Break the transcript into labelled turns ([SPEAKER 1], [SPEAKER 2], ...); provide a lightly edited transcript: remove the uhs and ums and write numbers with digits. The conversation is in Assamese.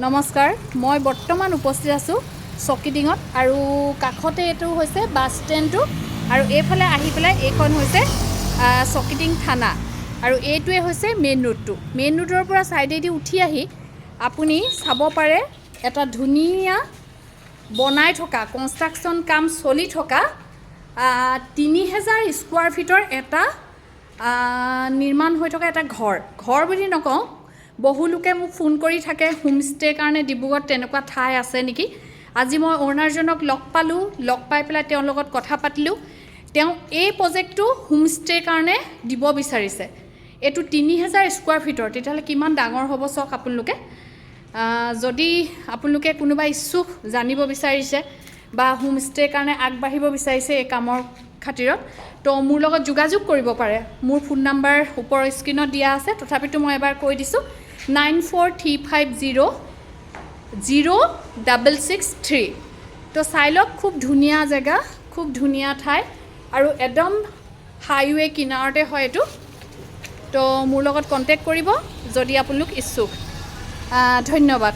[SPEAKER 1] নমস্কাৰ মই বৰ্তমান উপস্থিত আছোঁ চকিডিঙত আৰু কাষতে এইটো হৈছে বাছ ষ্টেণ্ডটো আৰু এইফালে আহি পেলাই এইখন হৈছে চকিডিং থানা আৰু এইটোৱে হৈছে মেইন ৰোডৰ পৰা ছাইডেদি উঠি আহি আপুনি চাব পাৰে এটা ধুনীয়া বনাই থকা কনষ্ট্ৰাকশ্যন কাম চলি থকা 3000 স্কোৱাৰ ফিটৰ এটা নিৰ্মাণ হৈ থকা এটা ঘৰ বুলি নকওঁ। বহু লোকে মোক ফোন কৰি থাকে হোমষ্টেৰ কাৰণে ডিব্ৰুগড়ত তেনেকুৱা ঠাই আছে নেকি। আজি মই অ'নাৰজনক লগ পালোঁ, লগ পাই পেলাই তেওঁৰ লগত কথা পাতিলোঁ। তেওঁ এই প্ৰজেক্টটো হোমষ্টেৰ কাৰণে দিব বিচাৰিছে। এইটো 3000 স্কোৱাৰ ফিটৰ, তেতিয়াহ'লে কিমান ডাঙৰ হ'ব চাওক আপোনালোকে। যদি আপোনালোকে কোনোবা ইচ্ছুক জানিব বিচাৰিছে বা হোমষ্টেৰ কাৰণে আগবাঢ়িব বিচাৰিছে এই কামৰ খাতিৰত, তো মোৰ লগত যোগাযোগ কৰিব পাৰে। মোৰ ফোন নাম্বাৰ ওপৰৰ স্ক্ৰীণত দিয়া আছে, তথাপিতো মই এবাৰ কৈ দিছোঁ 9435000663। তো চাই লওক, খুব ধুনীয়া জেগা, খুব ধুনীয়া ঠাই আৰু একদম হাইৱে কিনাৰতে হয় এইটো। তো মোৰ লগত কণ্টেক্ট কৰিব যদি আপোনালোক ইচ্ছুক। ধন্যবাদ।